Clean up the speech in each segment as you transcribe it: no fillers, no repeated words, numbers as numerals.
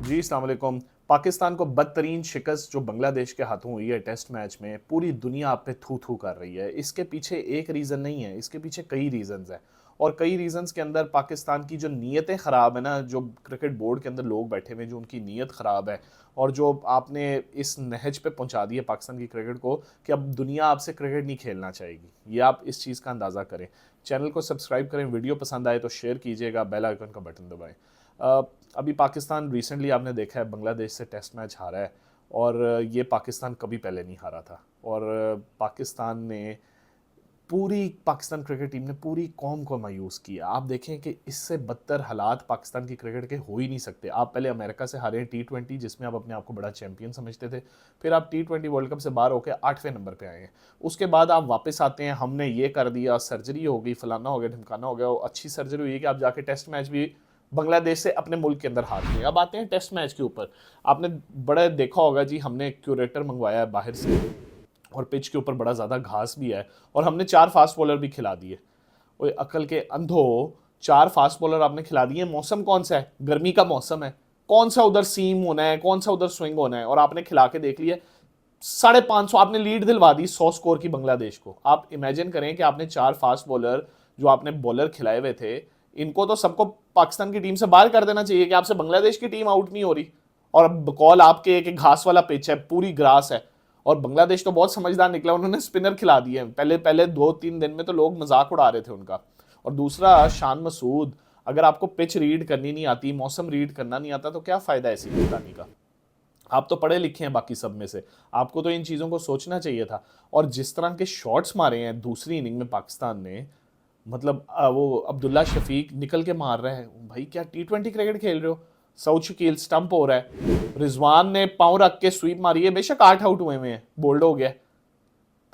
जी अस्सलाम वालेकुम। पाकिस्तान को बदतरीन शिकस्त जो बांग्लादेश के हाथों हुई है टेस्ट मैच में, पूरी दुनिया आप पे थू थू कर रही है। इसके पीछे एक रीज़न नहीं है, इसके पीछे कई रीज़न्स हैं। और कई रीज़न्स के अंदर पाकिस्तान की जो नीयतें ख़राब है ना, जो क्रिकेट बोर्ड के अंदर लोग बैठे हुए हैं जो उनकी नीयत ख़राब है, और जो आपने इस नहज पे पहुंचा दी है पाकिस्तान की क्रिकेट को कि अब दुनिया आपसे क्रिकेट नहीं खेलना चाहेगी। ये आप इस चीज़ का अंदाज़ा करें। चैनल को सब्सक्राइब करें, वीडियो पसंद आए तो शेयर कीजिएगा, बेल आइकन का बटन दबाएं। अभी पाकिस्तान रिसेंटली आपने देखा है बांग्लादेश से टेस्ट मैच हारा है, और ये पाकिस्तान कभी पहले नहीं हारा था। और पाकिस्तान ने पूरी पाकिस्तान क्रिकेट टीम ने पूरी कौम को मायूस किया। आप देखें कि इससे बदतर हालात पाकिस्तान की क्रिकेट के हो ही नहीं सकते। आप पहले अमेरिका से हारे T20 जिसमें आप अपने आप को बड़ा चैंपियन समझते थे, फिर आप T20 वर्ल्ड कप से बाहर होकर 8वें नंबर पे आए हैं। उसके बाद आप वापस आते हैं, हमने ये कर दिया, सर्जरी हो गई, फलाना हो गया, ढिमकाना हो गया, अच्छी सर्जरी हुई कि आप जाके टेस्ट मैच भी बांग्लादेश से अपने मुल्क के अंदर हार गए। अब आते हैं टेस्ट मैच के ऊपर। आपने बड़ा देखा होगा जी, हमने क्यूरेटर मंगवाया है बाहर से, और पिच के ऊपर बड़ा ज़्यादा घास भी है, और हमने 4 फास्ट बॉलर भी खिला दिए। ओए अकल के अंधो, 4 फास्ट बॉलर आपने खिला दिए। मौसम कौन सा है? गर्मी का मौसम है। कौन सा उधर सीम होना है, कौन सा उधर स्विंग होना है, और आपने खिला के देख लिया। 550 आपने लीड दिलवा दी 100 स्कोर की बांग्लादेश को। आप इमेजिन करें कि आपने 4 फास्ट बॉलर जो आपने बॉलर खिलाए हुए थे, इनको तो सबको पाकिस्तान की टीम से बाहर कर देना चाहिए कि आपसे बांग्लादेश की टीम आउट नहीं हो रही। और बकौल आपके एक घास वाला पिच है, पूरी ग्रास है। और बांग्लादेश तो बहुत समझदार निकला, उन्होंने स्पिनर खिला दिए। पहले पहले 2-3 दिन में तो लोग मजाक उड़ा रहे थे उनका। और दूसरा, शान मसूद, अगर आपको पिच रीड करनी नहीं आती, मौसम रीड करना नहीं आता, तो क्या फायदा ऐसी कप्तानी का? आप तो पढ़े लिखे हैं बाकी सब में से, आपको तो इन चीज़ों को सोचना चाहिए था। और जिस तरह के शॉट्स मारे हैं दूसरी इनिंग में पाकिस्तान ने, मतलब वो अब्दुल्ला शफीक निकल के मार रहा है। भाई क्या T20 क्रिकेट खेल रहे हो? सऊद शकील स्टंप हो रहा है, रिजवान ने पाँव रख के स्वीप मारी है, बेशक 8 आउट हुए हैं, बोल्ड हो गया।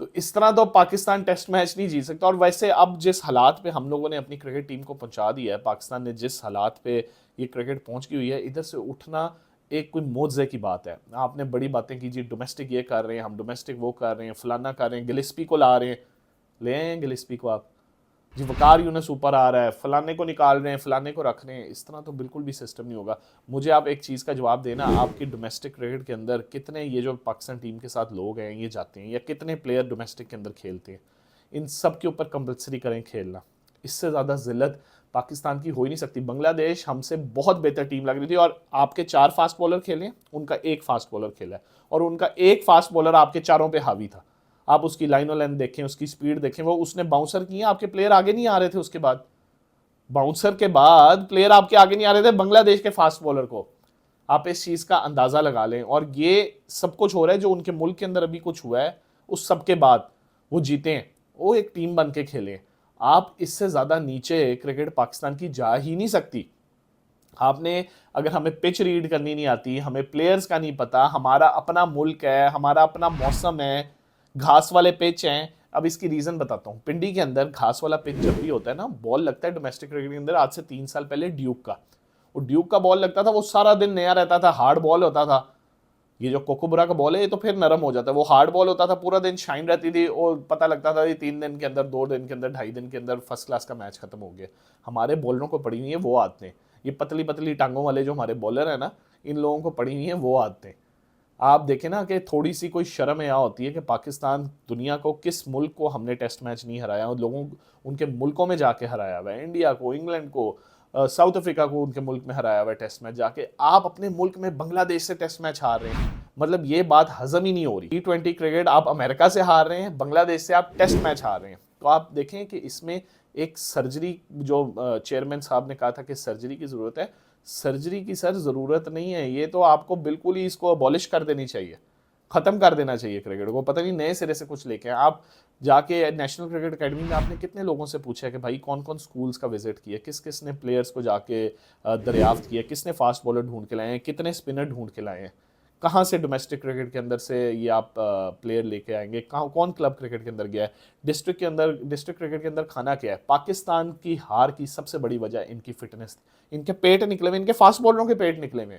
तो इस तरह तो पाकिस्तान टेस्ट मैच नहीं जीत सकता। और वैसे अब जिस हालात पे हम लोगों ने अपनी क्रिकेट टीम को पहुंचा दिया है, पाकिस्तान ने जिस हालात पे ये क्रिकेट पहुंच गई हुई है, इधर से उठना एक कोई मोजे की बात है। आपने बड़ी बातें की जी, डोमेस्टिक ये कर रहे हैं, हम डोमेस्टिक वो कर रहे हैं, फलाना कर रहे हैं, गिलिस्पी को ला रहे हैं। ले आए गिलिस्पी को आप जी, वकार यूनस ऊपर आ रहा है, फलाने को निकाल रहे हैं, फलाने को रख रहे हैं। इस तरह तो बिल्कुल भी सिस्टम नहीं होगा। मुझे आप एक चीज़ का जवाब देना, आपकी डोमेस्टिक क्रिकेट के अंदर कितने ये जो पाकिस्तान टीम के साथ लोग हैं ये जाते हैं, या कितने प्लेयर डोमेस्टिक के अंदर खेलते हैं? इन सब के ऊपर कंपलसरी करें खेलना। इससे ज़्यादा जिल्लत पाकिस्तान की हो ही नहीं सकती। बांग्लादेश हमसे बहुत बेहतर टीम लग रही थी, और आपके 4 फास्ट बॉलर खेले, उनका एक फास्ट बॉलर खेला है, और उनका एक फास्ट बॉलर आपके चारों पे हावी था। आप उसकी लाइन और लेंथ देखें, उसकी स्पीड देखें, वो उसने बाउंसर किए, आपके प्लेयर आगे नहीं आ रहे थे। उसके बाद बाउंसर के बाद प्लेयर आपके आगे नहीं आ रहे थे बांग्लादेश के फास्ट बॉलर को। आप इस चीज का अंदाजा लगा लें। और ये सब कुछ हो रहा है जो उनके मुल्क के अंदर अभी कुछ हुआ है, उस सब के बाद वो जीते हैं, वो एक टीम बन के खेलें। आप इससे ज्यादा नीचे क्रिकेट पाकिस्तान की जा ही नहीं सकती। आपने, अगर हमें पिच रीड करनी नहीं आती, हमें प्लेयर्स का नहीं पता, हमारा अपना मुल्क है, हमारा अपना मौसम है, घास वाले पिच हैं। अब इसकी रीजन बताता हूँ। पिंडी के अंदर घास वाला पिच जब भी होता है ना, बॉल लगता है डोमेस्टिक क्रिकेट के अंदर, आज से 3 साल पहले ड्यूक का, वो ड्यूक का बॉल लगता था, वो सारा दिन नया रहता था, हार्ड बॉल होता था। ये जो कोकोबरा का बॉल है, ये तो फिर नरम हो जाता है। वो हार्ड बॉल होता था, पूरा दिन शाइन रहती थी, और पता लगता था ये 3 दिन के अंदर, 2 दिन के अंदर, 2.5 दिन के अंदर फर्स्ट क्लास का मैच खत्म हो गया। हमारे बॉलरों को पड़ी हुई है वो आदतें। ये पतली पतली टांगों वाले जो हमारे बॉलर है ना, इन लोगों को पड़ी हुई है वो आदतें। आप देखें ना कि थोड़ी सी कोई शर्म यहाँ होती है कि पाकिस्तान दुनिया को, किस मुल्क को हमने टेस्ट मैच नहीं हराया, और लोगों उनके मुल्कों में जाके हराया हुआ है। इंडिया को, इंग्लैंड को, साउथ अफ्रीका को उनके मुल्क में हराया हुआ है टेस्ट मैच जाके। आप अपने मुल्क में बांग्लादेश से टेस्ट मैच हार रहे हैं। मतलब ये बात हजम ही नहीं हो रही। T20 क्रिकेट आप अमेरिका से हार रहे हैं, बांग्लादेश से आप टेस्ट मैच हार रहे हैं। तो आप देखें कि इसमें एक सर्जरी, जो चेयरमैन साहब ने कहा था कि सर्जरी की जरूरत है, सर्जरी की सर जरूरत नहीं है। ये तो आपको बिल्कुल ही इसको अबॉलिश कर देनी चाहिए, खत्म कर देना चाहिए क्रिकेट को। पता नहीं नए सिरे से कुछ लेके आए। आप जाके नेशनल क्रिकेट एकेडमी में आपने कितने लोगों से पूछा है कि भाई कौन कौन स्कूल्स का विजिट किया, किस किस ने प्लेयर्स को जाके दरियाफ्त किया, किसने फास्ट बॉलर ढूंढ के लाए हैं, कितने स्पिनर ढूंढ के लाए हैं, कहाँ से डोमेस्टिक क्रिकेट के अंदर से ये आप प्लेयर लेके आएंगे, कहाँ कौन क्लब क्रिकेट के अंदर गया है, डिस्ट्रिक्ट के अंदर, डिस्ट्रिक्ट क्रिकेट के अंदर खाना क्या है? पाकिस्तान की हार की सबसे बड़ी वजह इनकी फिटनेस। इनके पेट निकले हुए, इनके फास्ट बॉलरों के पेट निकले हुए।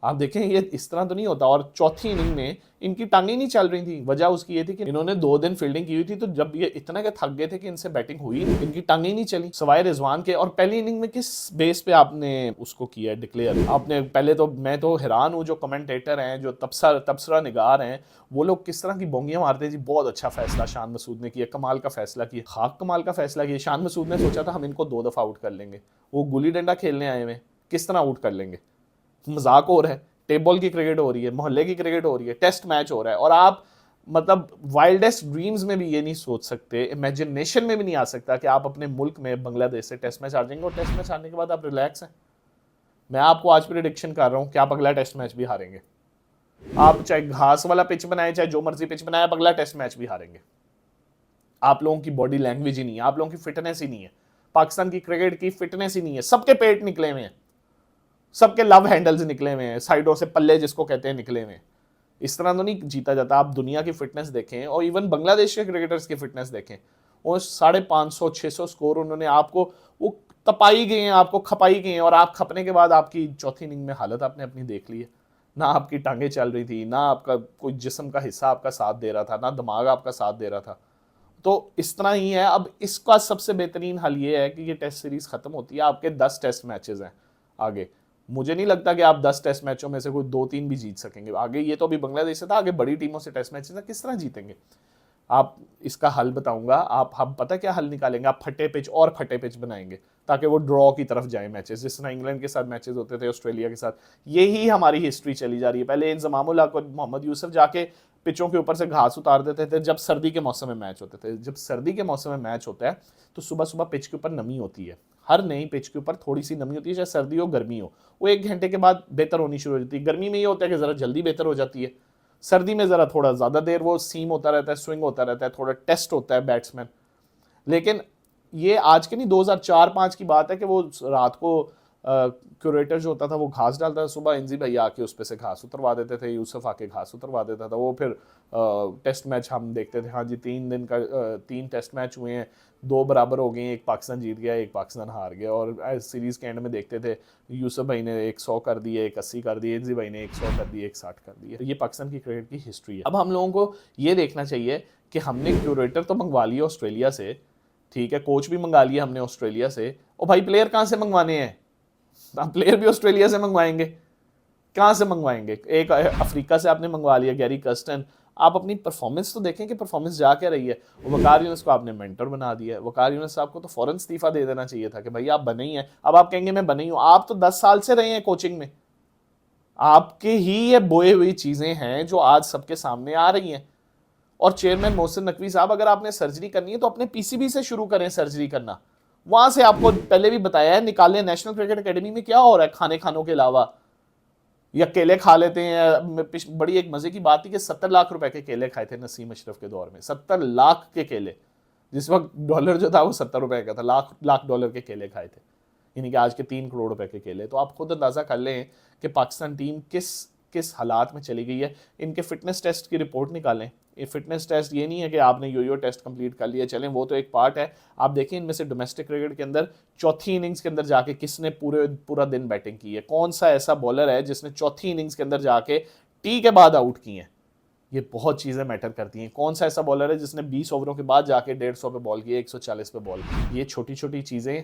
आप देखें ये इस तरह तो नहीं होता। और चौथी इनिंग में इनकी टांगें नहीं चल रही थी। वजह उसकी ये थी कि इन्होंने 2 दिन फील्डिंग की हुई थी, तो जब ये इतना के थक गए थे कि इनसे बैटिंग हुई, इनकी टांगें नहीं चली सवाए रिजवान के। और पहली इनिंग में किस बेस पे आपने उसको किया डिक्लेयर? आपने पहले तो, मैं तो हैरान हूँ जो कमेंटेटर हैं, जो तबसरा निगार हैं, वो लोग किस तरह की बोंगियां मारते हैं जी। बहुत अच्छा फैसला शान मसूद ने किया, कमाल का फैसला किया, खाक कमाल का फैसला किया। शान मसूद ने सोचा था हम इनको 2 दफा आउट कर लेंगे, वो गुली डंडा खेलने आए हुए, किस तरह आउट कर लेंगे? मजाक हो रहा है, टेबल की क्रिकेट हो रही है, मोहल्ले की क्रिकेट हो रही है, टेस्ट मैच हो रहा है, और आप मतलब वाइल्डेस्ट ड्रीम्स में भी ये नहीं सोच सकते, इमेजिनेशन में भी नहीं आ सकता कि आप अपने मुल्क में बांग्लादेश से टेस्ट मैच हार जाएंगे। और टेस्ट मैच हारने के बाद आप रिलैक्स हैं। मैं आपको आज प्रिडिक्शन कर रहा हूं कि आप अगला टेस्ट मैच भी हारेंगे। आप चाहे घास वाला पिच बनाए, चाहे जो मर्जी पिच बनाए, आप अगला टेस्ट मैच भी हारेंगे। आप लोगों की बॉडी लैंग्वेज ही नहीं है, आप लोगों की फिटनेस ही नहीं है, पाकिस्तान की क्रिकेट की फिटनेस ही नहीं है। सबके पेट निकले हुए हैं, सबके लव हैंडल्स निकले हुए हैं, साइडों से पल्ले जिसको कहते हैं निकले हुए हैं। इस तरह तो नहीं जीता जाता। आप दुनिया की फिटनेस देखें, और इवन बांग्लादेश के क्रिकेटर्स की फिटनेस देखें, वो 550-600 स्कोर उन्होंने आपको वो तपाई गए हैं, आपको खपाई गए हैं, और आप खपने के बाद आपकी चौथी इनिंग में हालत आपने अपनी देख ली है। ना आपकी टांगें चल रही थी, ना आपका कोई जिस्म का हिस्सा आपका साथ दे रहा था, ना दिमाग आपका साथ दे रहा था। तो इस तरह ही है। अब इसका सबसे बेहतरीन हल ये है कि ये टेस्ट सीरीज खत्म होती है, आपके 10 टेस्ट मैचेस हैं आगे। मुझे नहीं लगता कि आप 10 टेस्ट मैचों में से कोई 2-3 भी जीत सकेंगे आगे। ये तो अभी बांग्लादेश से था, आगे बड़ी टीमों से टेस्ट मैचेस किस तरह जीतेंगे? आप इसका हल बताऊंगा। आप हम पता क्या हल निकालेंगे? आप फटे पिच और फटे पिच बनाएंगे ताकि वो ड्रॉ की तरफ जाए मैचेस, जिस तरह इंग्लैंड के साथ मैचेस होते थे, ऑस्ट्रेलिया के साथ। यही हमारी हिस्ट्री चली जा रही है। पहले इंजमामुल हक और मोहम्मद यूसुफ जाके पिचों के ऊपर से घास उतार देते थे जब सर्दी के मौसम में मैच होते थे। जब सर्दी के मौसम में मैच होता है तो सुबह सुबह पिच के ऊपर नमी होती है, हर नई पिच के ऊपर थोड़ी सी नमी होती है, चाहे सर्दी हो गर्मी हो। वो 1 घंटे के बाद बेहतर होनी शुरू हो जाती है। गर्मी में ये होता है कि ज़रा जल्दी बेहतर हो जाती है, सर्दी में ज़रा थोड़ा ज़्यादा देर वो सीम होता रहता है, स्विंग होता रहता है, थोड़ा टेस्ट होता है बैट्समैन। लेकिन ये आज के नहीं, 2004-5 की बात है कि वो रात को क्यूरेटर जो होता था वो घास डालता था, सुबह इंजी भैया आके उस पर से घास उतरवा देते थे, यूसुफ आके घास उतरवा देता था। वो फिर टेस्ट मैच हम देखते थे। हाँ जी, 3 टेस्ट मैच हुए हैं, 2 बराबर हो गए, एक पाकिस्तान जीत गया, एक पाकिस्तान हार गया। और सीरीज़ के एंड में देखते थे यूसुफ भाई ने 100 कर दिए, 180 कर दिए, इंजी भाई ने 100 कर दिए, 160 कर दिए। तो ये पाकिस्तान की क्रिकेट की हिस्ट्री है। अब हम लोगों को ये देखना चाहिए कि हमने क्यूरेटर तो मंगवा लिया ऑस्ट्रेलिया से, ठीक है, कोच भी मंगा लिया हमने ऑस्ट्रेलिया से, और भाई प्लेयर कहाँ से मंगवाने हैं? आप प्लेयर भी ऑस्ट्रेलिया से मंगवाएंगे? कहाँ से मंगवाएंगे? एक अफ्रीका से आपने मंगवा लिया गैरी कर्स्टन। आप अपनी परफॉर्मेंस तो देखें कि परफॉर्मेंस जा क्या रही है। वकार यूनुस को आपने मेंटर बना दिया है। वकार यूनुस साहब को तो फौरन इस्तीफा दे देना चाहिए था कि भाई आप बने ही हैं। अब आप कहेंगे मैं बने ही हूँ, आप तो 10 साल से रहे हैं कोचिंग में, आपके ही ये बोए हुई चीजें हैं जो आज सबके सामने आ रही हैं। और चेयरमैन मोहसिन नकवी साहब, अगर आपने सर्जरी करनी है तो अपने पीसीबी से शुरू करें सर्जरी करना। वहां से आपको पहले भी बताया है, निकालें। नेशनल क्रिकेट एकेडमी में क्या हो रहा है खानों के अलावा? या केले खा लेते हैं। बड़ी एक मजे की बात थी कि 70 लाख रुपए के केले खाए थे नसीम अशरफ के दौर में। 70 लाख के केले, जिस वक्त डॉलर जो था वो 70 रुपए का था। लाख डॉलर के केले खाए थे, यानी कि आज के 3 करोड़ रुपए के केले। तो आप खुद अंदाजा कर लें कि पाकिस्तान टीम किस किस हालात में चली गई है। इनके फिटनेस टेस्ट की रिपोर्ट निकालें। ये फिटनेस टेस्ट ये नहीं है कि आपने यो टेस्ट कंप्लीट कर लिया, चलें वो तो एक पार्ट है। आप देखें इनमें से डोमेस्टिक क्रिकेट के अंदर चौथी इनिंग्स के अंदर जाके किसने पूरा दिन बैटिंग की है, कौन सा ऐसा बॉलर है जिसने चौथी इनिंग्स के अंदर जाके टी के बाद आउट की है। ये बहुत चीज़ें मैटर करती हैं। कौन सा ऐसा बॉलर है जिसने 20 ओवरों के बाद जाके 150 पे बॉल किया, 140 पे बॉल की। ये छोटी छोटी चीज़ें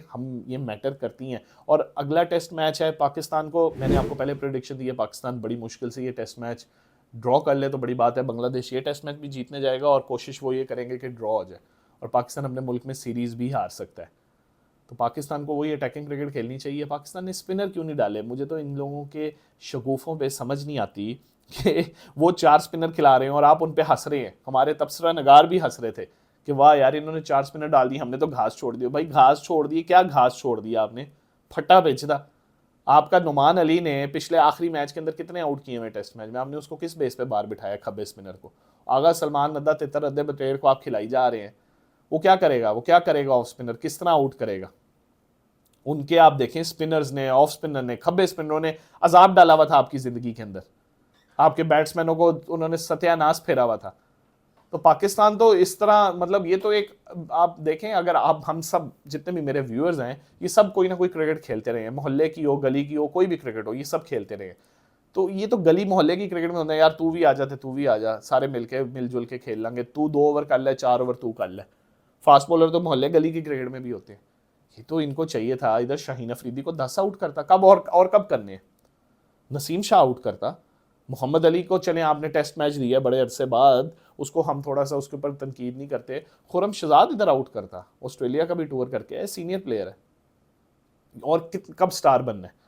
ये मैटर करती हैं। और अगला टेस्ट मैच है पाकिस्तान को, मैंने आपको पहले प्रेडिक्शन दी है, पाकिस्तान बड़ी मुश्किल से ये टेस्ट मैच ड्रॉ कर ले तो बड़ी बात है। बांग्लादेश ये टेस्ट मैच भी जीतने जाएगा और कोशिश वो ये करेंगे कि ड्रॉ हो जाए, और पाकिस्तान अपने मुल्क में सीरीज़ भी हार सकता है। तो पाकिस्तान को वही अटैकिंग क्रिकेट खेलनी चाहिए। पाकिस्तान ने स्पिनर क्यों नहीं डाले? मुझे तो इन लोगों के शगुफों पे समझ नहीं आती कि वो 4 स्पिनर खिला रहे हैं और आप उन पे हंस रहे हैं। हमारे तबसरा नगार भी हंस रहे थे कि वाह यार इन्होंने 4 स्पिनर डाल दी, हमने तो घास छोड़ दी। भाई घास छोड़ दी, क्या घास छोड़ दिया आपने? फटा बेचदा। आपका नुमान अली ने पिछले आखिरी मैच के अंदर कितने आउट किए हुए टेस्ट मैच में? आपने उसको किस बेस पे बाहर बिठाया खब्बे स्पिनर को? आगा सलमान नद्दा तितर अद्दे बतेर को आप खिलाई जा रहे हैं। वो क्या करेगा? ऑफ स्पिनर किस तरह आउट करेगा? उनके आप देखें स्पिनर्स ने, ऑफ स्पिनर ने, खब्बे स्पिनरों ने अजाब डाला हुआ था आपकी जिंदगी के अंदर। आपके बैट्समैनों को उन्होंने सत्यानाश फेरा हुआ था। तो पाकिस्तान तो इस तरह, मतलब ये तो एक, आप देखें अगर आप, हम सब जितने भी मेरे व्यूअर्स हैं, ये सब कोई ना कोई क्रिकेट खेलते रहे हैं, मोहल्ले की हो, गली की हो, कोई भी क्रिकेट हो, ये सब खेलते रहे हैं। तो ये तो गली मोहल्ले की क्रिकेट में होता है, यार तू भी आ जा, तू भी आ जा, सारे मिलके मिलजुल के खेल लेंगे, तू 2 ओवर कर ले, 4 ओवर तू कर ले। फास्ट बॉलर तो मोहल्ले गली की क्रिकेट में भी होते हैं। ये तो इनको चाहिए था इधर शाहीन अफरीदी को 10 आउट करता, कब और कब करने, नसीम शाह आउट करता, मोहम्मद अली को चले आपने टेस्ट मैच दिया बड़े अरसे बाद, उसको हम थोड़ा सा उसके ऊपर तनकीद नहीं करते, खुरम शहजाद इधर आउट करता, ऑस्ट्रेलिया का भी टूर करके है, सीनियर प्लेयर है, और कब स्टार बनना है।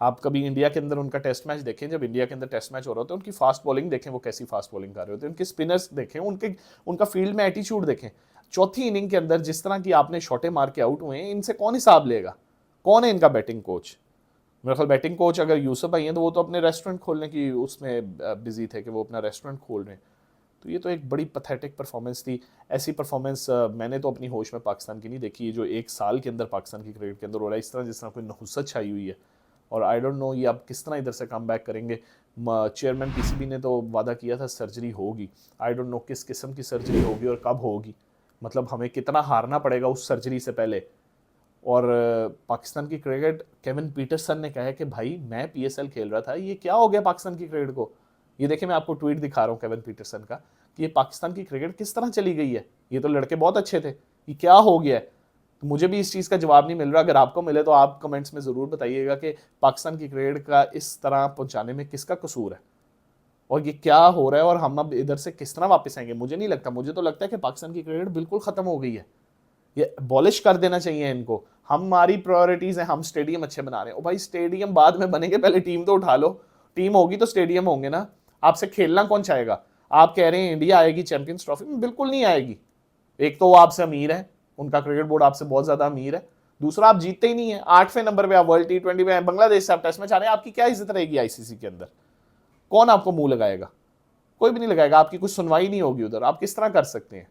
आप कभी इंडिया के अंदर उनका टेस्ट मैच देखें, जब इंडिया के अंदर टेस्ट मैच हो रहा होता है, उनकी फास्ट बॉलिंग देखें, वो कैसी फास्ट बॉलिंग कर रहे होते हैं, उनके स्पिनर्स देखें, उनका फील्ड में एटीट्यूड देखें। चौथी इनिंग के अंदर जिस तरह की आपने शॉटे मार के आउट हुए हैं, इनसे कौन हिसाब लेगा, कौन है इनका बैटिंग कोच। मेरे ख्याल बैटिंग कोच अगर यूसुफ भाई हैं तो वो तो अपने रेस्टोरेंट खोलने की उसमें बिजी थे कि वो अपना रेस्टोरेंट खोल रहे हैं। तो ये तो एक बड़ी पथेटिक परफॉर्मेंस थी। ऐसी परफॉर्मेंस मैंने तो अपनी होश में पाकिस्तान की नहीं देखी, जो एक साल के अंदर पाकिस्तान की क्रिकेट के अंदर हो रहा है, इस तरह जिस तरह कोई नहुसत छाई हुई है। और आई डोंट नो ये अब किस तरह इधर से कम बैक करेंगे। चेयरमैन पीसीबी ने तो वादा किया था सर्जरी होगी, आई डोंट नो किस किस्म की सर्जरी होगी और कब होगी, मतलब हमें कितना हारना पड़ेगा उस सर्जरी से पहले। और पाकिस्तान की क्रिकेट, केविन पीटरसन ने कहा है कि भाई मैं पीएसएल खेल रहा था, ये क्या हो गया पाकिस्तान की क्रिकेट को। ये देखिए मैं आपको ट्वीट दिखा रहा हूँ केविन पीटरसन का, कि ये पाकिस्तान की क्रिकेट किस तरह चली गई है, ये तो लड़के बहुत अच्छे थे, ये क्या हो गया है। तो मुझे भी इस चीज़ का जवाब नहीं मिल रहा, अगर आपको मिले तो आप कमेंट्स में ज़रूर बताइएगा कि पाकिस्तान की क्रिकेट का इस तरह पहुँचाने में किसका कसूर है और ये क्या हो रहा है, और हम अब इधर से किस तरह वापस आएंगे। मुझे नहीं लगता, मुझे तो लगता है कि पाकिस्तान की क्रिकेट बिल्कुल ख़त्म हो गई है, ये बॉलिश कर देना चाहिए इनको। हमारी प्रायोरिटीज है, हम स्टेडियम अच्छे बना रहे हैं। ओ भाई स्टेडियम बाद में बनेंगे, पहले टीम तो उठा लो, टीम होगी तो स्टेडियम होंगे ना। आपसे खेलना कौन चाहेगा। आप कह रहे हैं इंडिया आएगी चैंपियंस ट्रॉफी में, बिल्कुल नहीं आएगी। एक तो वो आपसे अमीर है, उनका क्रिकेट बोर्ड आपसे बहुत ज्यादा अमीर है, दूसरा आप जीतते ही नहीं है। 8वें नंबर पे आप वर्ल्ड T20 में बांग्लादेश से आप टेस्ट में चाह रहे हैं, आपकी क्या इज्जत रहेगी आईसीसी के अंदर, कौन आपको मुंह लगाएगा, कोई भी नहीं लगाएगा, आपकी कुछ सुनवाई नहीं होगी उधर, आप किस तरह कर सकते हैं।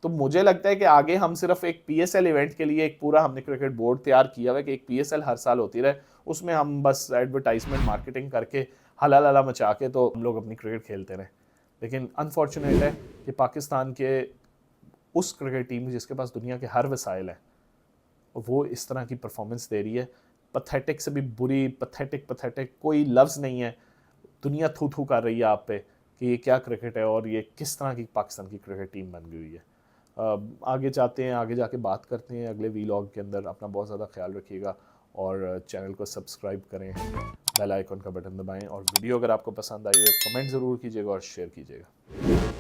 तो मुझे लगता है कि आगे हम सिर्फ एक पीएसएल इवेंट के लिए एक पूरा हमने क्रिकेट बोर्ड तैयार किया हुआ है कि एक पीएसएल हर साल होती रहे, उसमें हम बस एडवर्टाइजमेंट मार्केटिंग करके हला लला मचा के तो हम लोग अपनी क्रिकेट खेलते रहें। लेकिन अनफॉर्चुनेट है कि पाकिस्तान के उस क्रिकेट टीम जिसके पास दुनिया के हर वसाइल हैं, वो इस तरह की परफॉर्मेंस दे रही है। पथेटिक से भी बुरी, पथेटिक कोई लफ्ज़ नहीं है। दुनिया थू थू कर रही है आप पे कि ये क्या क्रिकेट है और ये किस तरह की पाकिस्तान की क्रिकेट टीम बन गई हुई है। आगे जाते हैं, आगे जाके बात करते हैं अगले वीलॉग के अंदर। अपना बहुत ज़्यादा ख्याल रखिएगा और चैनल को सब्सक्राइब करें, बेल आइकन का बटन दबाएं, और वीडियो अगर आपको पसंद आई हो कमेंट ज़रूर कीजिएगा और शेयर कीजिएगा।